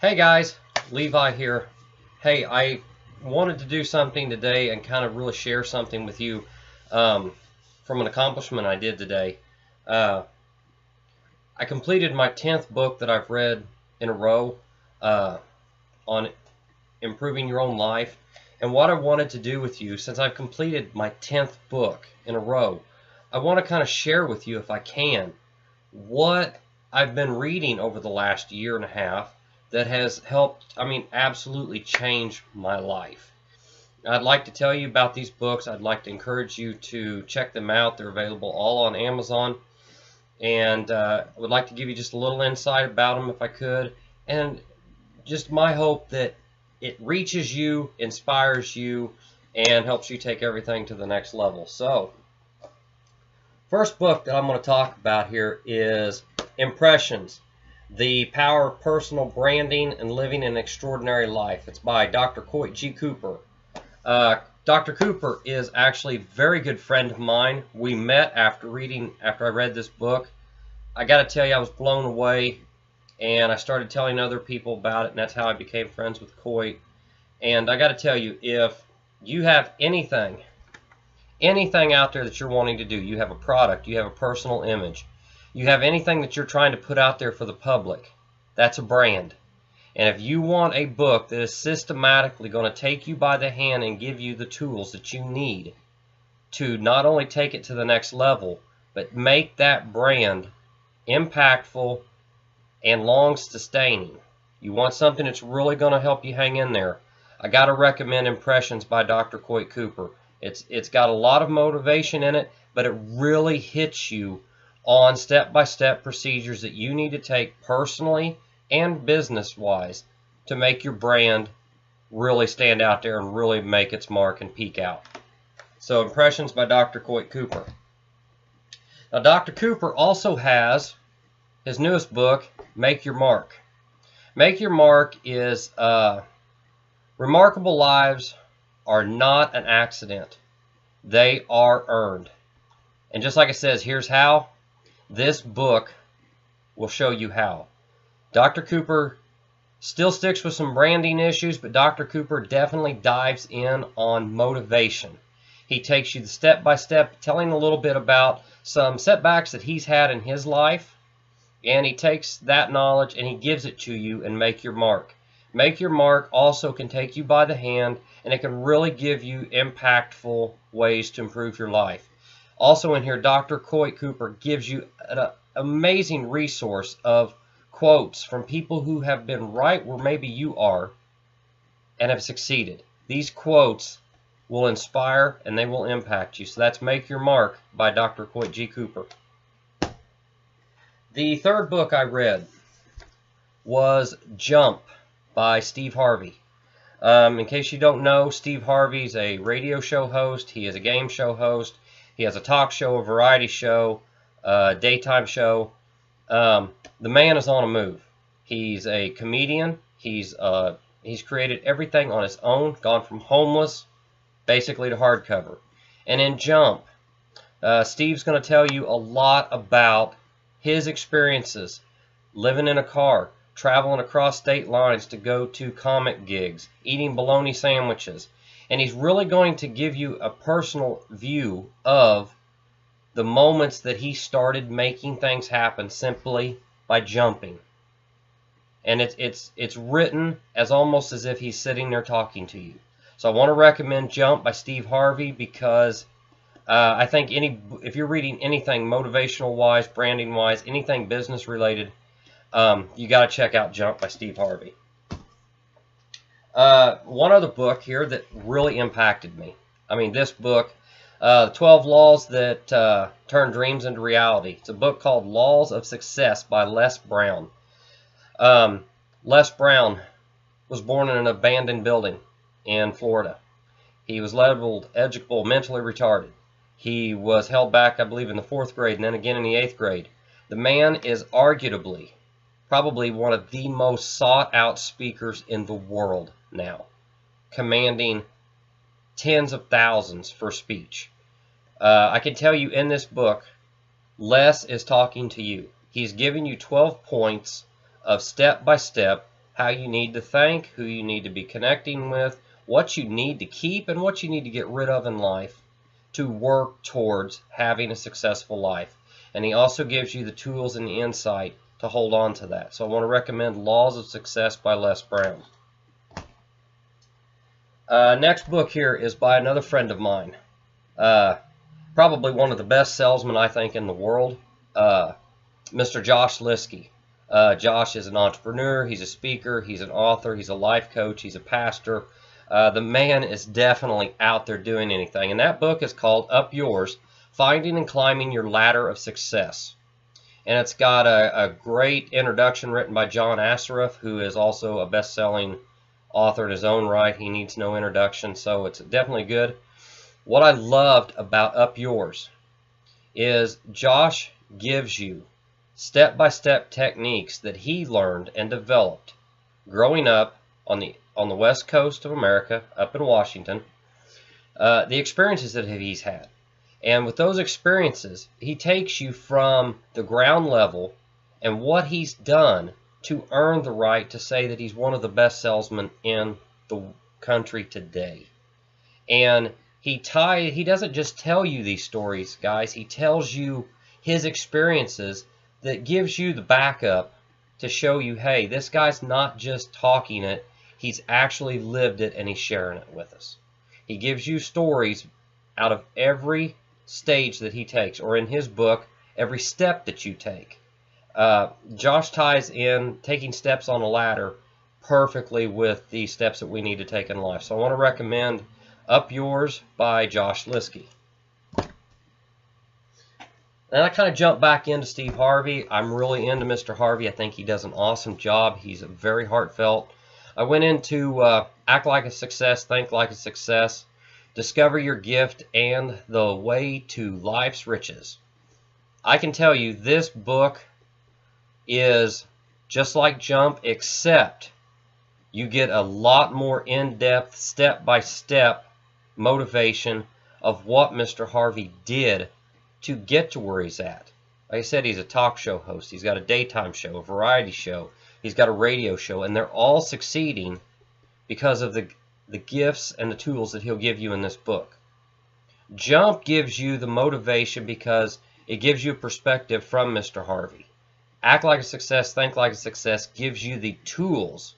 Hey guys, Levi here. Hey, I wanted to do something today and kind of really share something with you from an accomplishment I did today. Uh, I completed my 10th book that I've read in a row on improving your own life. And what I wanted to do with you, since I've completed my 10th book in a row, I want to kind of share with you, if I can, what I've been reading over the last year and a half that has helped, absolutely change my life. I'd like to tell you about these books. I'd like to encourage you to check them out. They're available all on Amazon. And I would like to give you just a little insight about them if I could. And just my hope that it reaches you, inspires you, and helps you take everything to the next level. So, first book that I'm going to talk about here is Impressions: The Power of Personal Branding and Living an Extraordinary Life. It's by Dr. Coit G. Cooper. Dr. Cooper is actually a very good friend of mine. We met after I read this book. I got to tell you, I was blown away, and I started telling other people about it, and that's how I became friends with Coit. And I got to tell you, if you have anything out there that you're wanting to do, you have a product, you have a personal image, you have anything that you're trying to put out there for the public, that's a brand. And if you want a book that is systematically going to take you by the hand and give you the tools that you need to not only take it to the next level, but make that brand impactful and long-sustaining, you want something that's really going to help you hang in there, I got to recommend Impressions by Dr. Coit Cooper. It's got a lot of motivation in it, but it really hits you on step-by-step procedures that you need to take personally and business-wise to make your brand really stand out there and really make its mark and peak out. So Impressions by Dr. Coit Cooper. Now Dr. Cooper also has his newest book, Make Your Mark. Make Your Mark is remarkable lives are not an accident. They are earned. And just like it says, here's how. This book will show you how. Dr. Cooper still sticks with some branding issues, but Dr. Cooper definitely dives in on motivation. He takes you step by step, telling a little bit about some setbacks that he's had in his life, and he takes that knowledge and he gives it to you in Make Your Mark. Make Your Mark also can take you by the hand, and it can really give you impactful ways to improve your life. Also in here, Dr. Coit Cooper gives you an amazing resource of quotes from people who have been right where maybe you are and have succeeded. These quotes will inspire and they will impact you. So that's Make Your Mark by Dr. Coit G. Cooper. The third book I read was Jump by Steve Harvey. In case you don't know, Steve Harvey's a radio show host. He is a game show host. He has a talk show, a variety show, a daytime show. The man is on a move. He's a comedian. He's created everything on his own, gone from homeless basically to hardcover. And in Jump, Steve's going to tell you a lot about his experiences living in a car, traveling across state lines to go to comic gigs, eating bologna sandwiches. And he's really going to give you a personal view of the moments that he started making things happen simply by jumping. And it's written as almost as if he's sitting there talking to you. So I want to recommend Jump by Steve Harvey because I think if you're reading anything motivational-wise, branding-wise, anything business-related, you got to check out Jump by Steve Harvey. One other book here that really impacted me. This book, 12 Laws That Turn Dreams into Reality. It's a book called Laws of Success by Les Brown. Les Brown was born in an abandoned building in Florida. He was labeled educable, mentally retarded. He was held back, I believe, in the 4th grade and then again in the 8th grade. The man is arguably probably one of the most sought-out speakers in the world now, commanding tens of thousands for speech. I can tell you in this book, Les is talking to you. He's giving you 12 points of step-by-step how you need to think, who you need to be connecting with, what you need to keep, and what you need to get rid of in life to work towards having a successful life. And he also gives you the tools and the insight to hold on to that. So I want to recommend Laws of Success by Les Brown. Next book here is by another friend of mine. Probably one of the best salesmen, I think, in the world, Mr. Josh Liskey. Josh is an entrepreneur, he's a speaker, he's an author, he's a life coach, he's a pastor. The man is definitely out there doing anything. And that book is called Up Yours, Finding and Climbing Your Ladder of Success. And it's got a great introduction written by John Assaraf, who is also a best-selling author in his own right. He needs no introduction, so it's definitely good. What I loved about Up Yours is Josh gives you step-by-step techniques that he learned and developed growing up on the West Coast of America, up in Washington, the experiences that he's had. And with those experiences, he takes you from the ground level and what he's done to earn the right to say that he's one of the best salesmen in the country today. And he doesn't just tell you these stories, guys. He tells you his experiences that gives you the backup to show you, hey, this guy's not just talking it, he's actually lived it and he's sharing it with us. He gives you stories out of every stage that he takes, or in his book, every step that you take. Josh ties in taking steps on a ladder perfectly with the steps that we need to take in life. So I want to recommend Up Yours by Josh Liskey. And I kind of jump back into Steve Harvey. I'm really into Mr. Harvey. I think he does an awesome job. He's very heartfelt. I went into Act Like a Success, Think Like a Success, Discover Your Gift, and The Way to Life's Riches. I can tell you this book is just like Jump, except you get a lot more in-depth, step-by-step motivation of what Mr. Harvey did to get to where he's at. Like I said, he's a talk show host. He's got a daytime show, a variety show. He's got a radio show, and they're all succeeding because of the gifts and the tools that he'll give you in this book. Jump gives you the motivation because it gives you a perspective from Mr. Harvey. Act Like a Success, Think Like a Success gives you the tools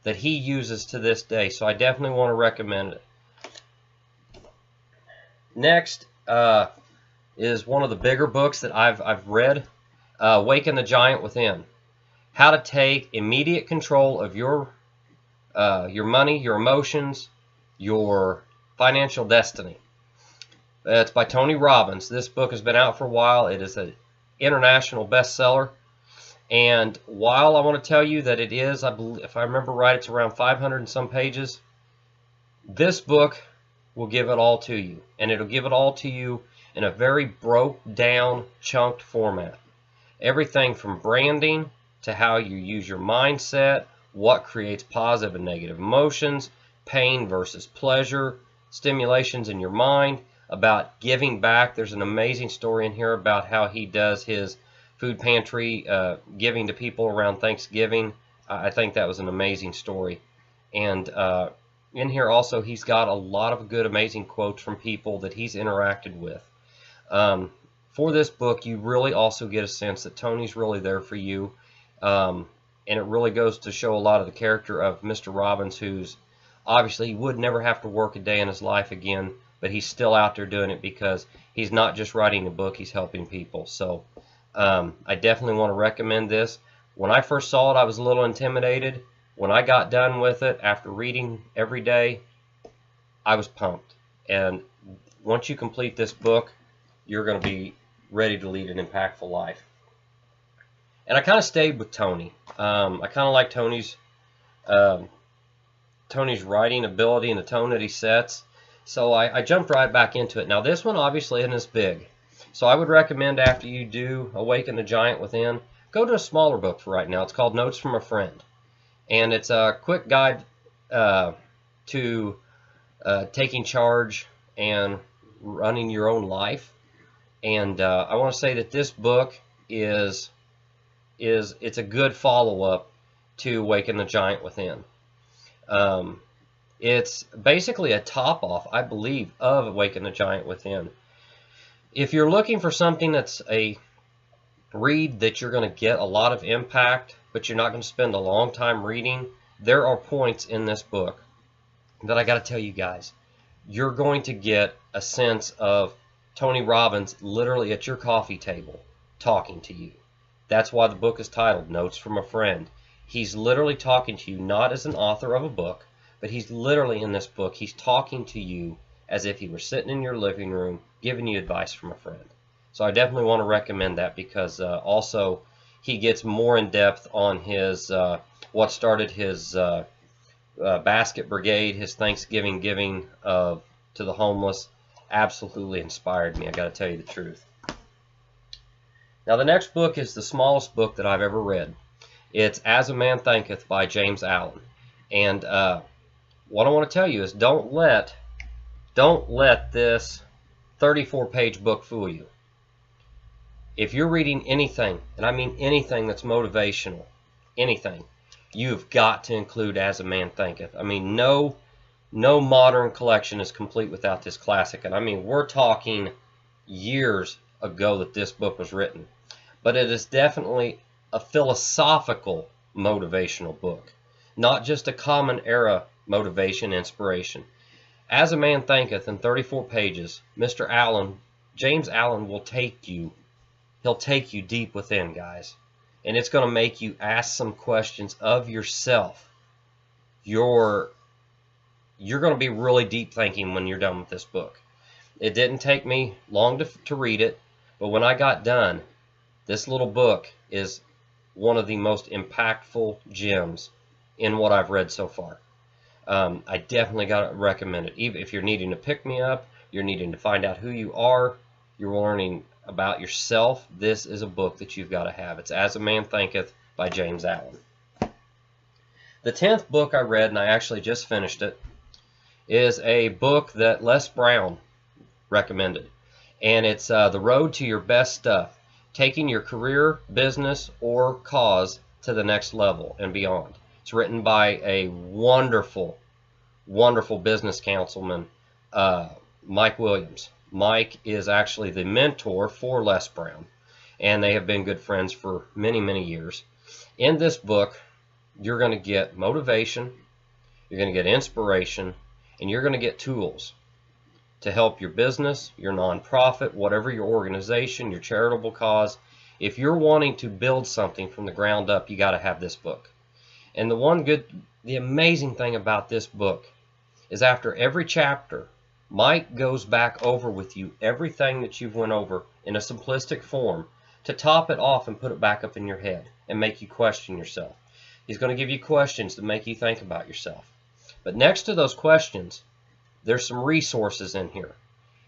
that he uses to this day. So I definitely want to recommend it. Next is one of the bigger books that I've read, Awaken the Giant Within. How to take immediate control of your money, your emotions, your financial destiny. It's by Tony Robbins. This book has been out for a while. It is an international bestseller. And while I want to tell you that it is, I believe, if I remember right, it's around 500 and some pages, this book will give it all to you. And it'll give it all to you in a very broke down, chunked format. Everything from branding to how you use your mindset, what creates positive and negative emotions, pain versus pleasure, stimulations in your mind, about giving back. There's an amazing story in here about how he does his food pantry giving to people around Thanksgiving. I think that was an amazing story. And in here also he's got a lot of good, amazing quotes from people that he's interacted with. For this book, you really also get a sense that Tony's really there for you. And it really goes to show a lot of the character of Mr. Robbins, who's obviously he would never have to work a day in his life again, but he's still out there doing it because he's not just writing a book, he's helping people. So I definitely want to recommend this. When I first saw it, I was a little intimidated. When I got done with it, after reading every day, I was pumped. And once you complete this book, you're going to be ready to lead an impactful life. And I kind of stayed with Tony. I kind of like Tony's writing ability and the tone that he sets. So I jumped right back into it. Now this one obviously isn't as big. So I would recommend after you do Awaken the Giant Within, go to a smaller book for right now. It's called Notes from a Friend. And it's a quick guide to taking charge and running your own life. And I want to say that this book it's a good follow-up to Awaken the Giant Within. It's basically a top-off, I believe, of Awaken the Giant Within. If you're looking for something that's a read that you're going to get a lot of impact, but you're not going to spend a long time reading, there are points in this book that I got to tell you guys. You're going to get a sense of Tony Robbins literally at your coffee table talking to you. That's why the book is titled Notes from a Friend. He's literally talking to you not as an author of a book, but he's literally in this book, he's talking to you as if he were sitting in your living room giving you advice from a friend. So I definitely want to recommend that, because also he gets more in depth on his what started his basket brigade, his Thanksgiving giving to the homeless. Absolutely inspired me, I got to tell you the truth. Now the next book is the smallest book that I've ever read. It's As a Man Thinketh by James Allen. And what I want to tell you is don't let this 34-page book fool you. If you're reading anything, and I mean anything that's motivational, anything, you've got to include As a Man Thinketh. I mean, no modern collection is complete without this classic. And I mean, we're talking years ago that this book was written. But it is definitely a philosophical motivational book, not just a common era motivation, inspiration. As a Man Thinketh, in 34 pages, Mr. Allen, James Allen, will take you, he'll take you deep within, guys. And it's going to make you ask some questions of yourself. You're going to be really deep thinking when you're done with this book. It didn't take me long to read it, but when I got done, this little book is one of the most impactful gems in what I've read so far. I definitely got to recommend it. Even if you're needing to pick me up, you're needing to find out who you are, you're learning about yourself, this is a book that you've got to have. It's As a Man Thinketh by James Allen. The 10th book I read, and I actually just finished it, is a book that Les Brown recommended. And it's The Road to Your Best Stuff, taking your career, business, or cause to the next level and beyond. It's written by a wonderful, wonderful business councilman, Mike Williams. Mike is actually the mentor for Les Brown, and they have been good friends for many, many years. In this book, you're going to get motivation, you're going to get inspiration, and you're going to get tools to help your business, your nonprofit, whatever your organization, your charitable cause. If you're wanting to build something from the ground up, you got to have this book. And the amazing thing about this book is after every chapter, Mike goes back over with you everything that you've went over in a simplistic form to top it off and put it back up in your head and make you question yourself. He's going to give you questions to make you think about yourself. But next to those questions, there's some resources in here.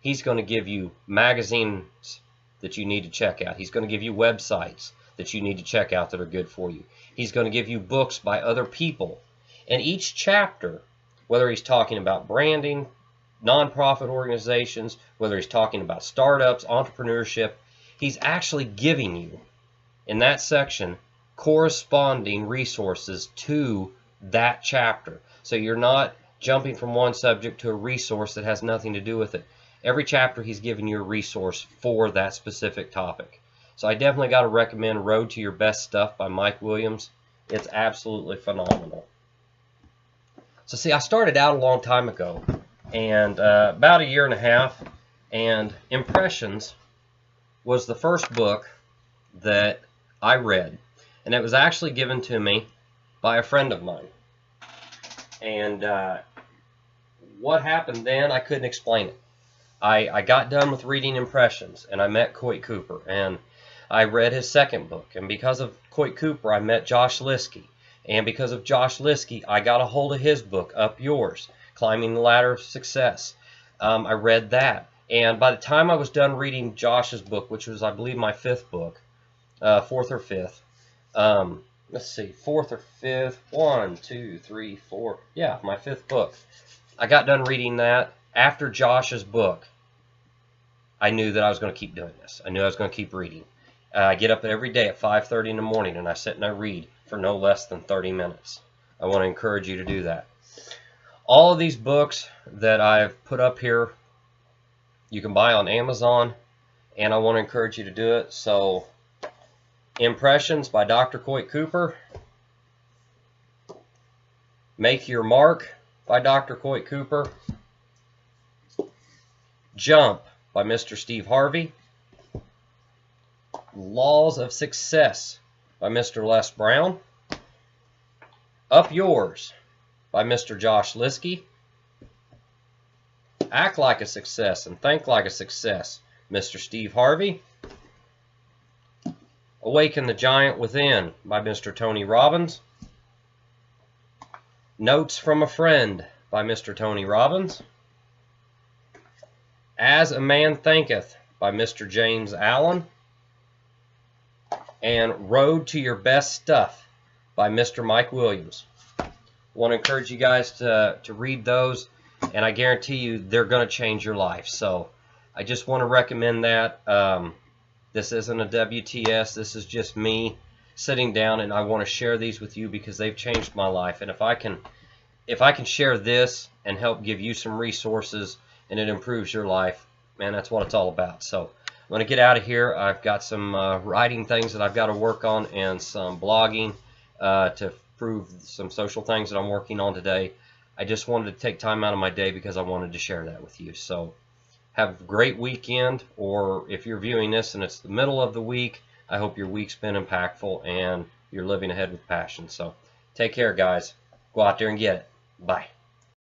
He's going to give you magazines that you need to check out. He's going to give you websites that you need to check out that are good for you. He's going to give you books by other people. And each chapter, whether he's talking about branding, nonprofit organizations, whether he's talking about startups, entrepreneurship, he's actually giving you, in that section, corresponding resources to that chapter. So you're not jumping from one subject to a resource that has nothing to do with it. Every chapter he's giving you a resource for that specific topic. So I definitely got to recommend Road to Your Best Stuff by Mike Williams. It's absolutely phenomenal. So see, I started out a long time ago, and about a year and a half, and Impressions was the first book that I read. And it was actually given to me by a friend of mine. And what happened then, I couldn't explain it. I got done with reading Impressions, and I met Coit Cooper, and I read his second book. And because of Coit Cooper, I met Josh Liskey. And because of Josh Liskey, I got a hold of his book, Up Yours, Climbing the Ladder of Success. I read that. And by the time I was done reading Josh's book, which was, I believe, my fifth book, fourth or fifth, let's see, fourth or fifth, 1, 2, 3, 4, yeah, my fifth book. I got done reading that. After Josh's book, I knew that I was going to keep doing this. I knew I was going to keep reading. I get up every day at 5:30 in the morning, and I sit and I read for no less than 30 minutes. I want to encourage you to do that. All of these books that I've put up here, you can buy on Amazon, and I want to encourage you to do it. So, Impressions by Dr. Coit Cooper, Make Your Mark by Dr. Coit Cooper, Jump by Mr. Steve Harvey, Laws of Success by Mr. Les Brown, Up Yours by Mr. Josh Liskey, Act Like a Success and Think Like a Success, Mr. Steve Harvey, Awaken the Giant Within by Mr. Tony Robbins, Notes from a Friend by Mr. Tony Robbins, As a Man Thinketh by Mr. James Allen, and Road to Your Best Stuff by Mr. Mike Williams. I want to encourage you guys to read those, and I guarantee you they're going to change your life. So I just want to recommend that. This isn't a WTS. This is just me sitting down, and I want to share these with you because they've changed my life. And if I can share this and help give you some resources and it improves your life, man, that's what it's all about. So I'm going to get out of here. I've got some writing things that I've got to work on and some blogging to prove some social things that I'm working on today. I just wanted to take time out of my day because I wanted to share that with you. So have a great weekend, or if you're viewing this and it's the middle of the week, I hope your week's been impactful and you're living ahead with passion. So take care, guys. Go out there and get it. Bye.